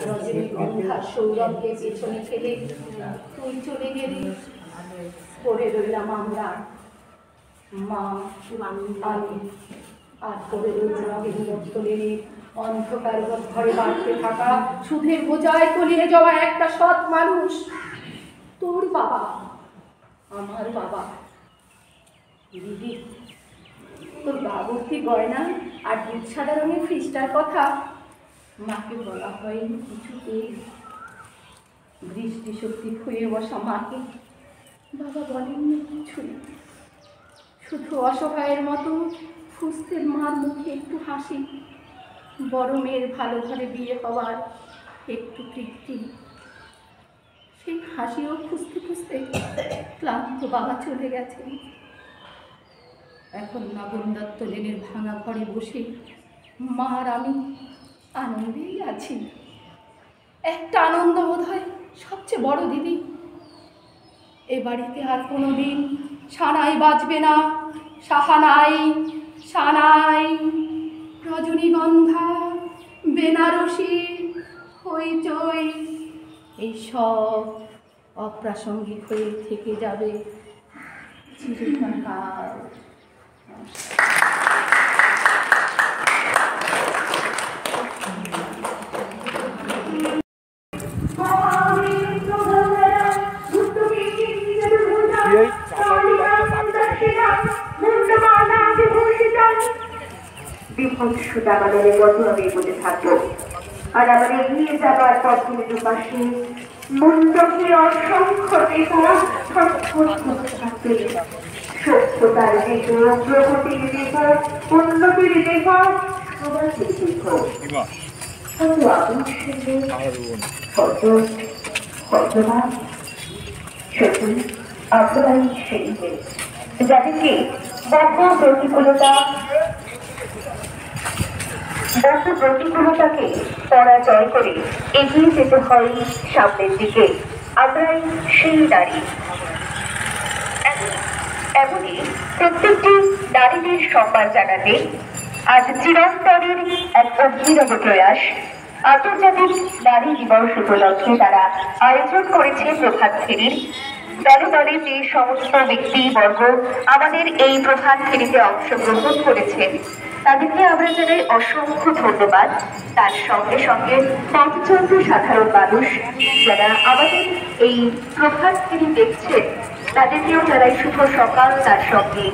রজনীগন্ধা সৌরভকে পেছনে ফেলে তুই চলে গেলি, পড়ে রইলাম আমরা, মা আমি, আর পড়ে রইল নবীনবর্তনের অন্ধকার ঘরে বাড়তে থাকা সুধের বোঝায় তলিয়ে যাওয়া একটা সৎ মানুষ। তোর বাবা, আমার বাবা। দিদি, তোর বাবুর্তি গয়না আর দুধ সাদা রঙের ফ্রিজটার কথা মাকে বলা হয়নি কিছুতেই। দৃষ্টি শক্তি হয়ে বসা মাকে বাবা বলেননি কিছুই, শুধু অসহায়ের মতো ফুসতে মার মুখে একটু হাসি, বড় মেয়ের ভালো ঘরে বিয়ে হওয়ার একটু তৃপ্তি। সেই হাসিও খুঁজতে খুঁজতে ক্লান্ত বাবা চলে গেছেন। এখন নবম দত্ত লেনের ভাঙা ঘরে বসে মা আর আমি আনন্দেই আছি। একটা আনন্দ বোধ হয় সবচেয়ে বড় দিদি, এ বাড়িতে আর কোনো দিন সানাই বাজবে না, সাহানাই, সানাই, রজনীগন্ধা, বেনারসি, হইচই, এইসব অপ্রাসঙ্গিক হয়ে থেকে যাবে চিরকাল। বিভৎসতা আমাদের মতো আমি বলে থাকবো, আর আমার এগিয়ে যাবার পথের দুপাশে মন্ডপে অসংখ্য সভ্যতার দেহ, প্রগতির দেহ, উন্নতির দেহ, সমাজের দেহ, যাদেরকে বহু প্রতিকূলতাকে পরাজয় করে এগিয়ে যেতে হয় সামনের দিকে। আমরাই সেই নারী। এমনই প্রত্যেকটি নারীদের সম্মান জানাতে আজ চিরন্তনের এক অভিনব প্রয়াস আন্তর্জাতিক নারী দিবস উপলক্ষে তারা আয়োজন করেছে প্রভাত ফেরির। দলে দলে যে সমস্ত ব্যক্তিবর্গ আমাদের এই প্রভাত ফেরিতে অংশগ্রহণ করেছেন তাদেরকে আমরা জানাই অসংখ্য ধন্যবাদ। তার সঙ্গে সঙ্গে পথচলন্ত সাধারণ মানুষ যারা আমাদের এই প্রভাত ফেরি দেখছেন তাদেরকেও জানাই শুভ সকাল। তার সঙ্গে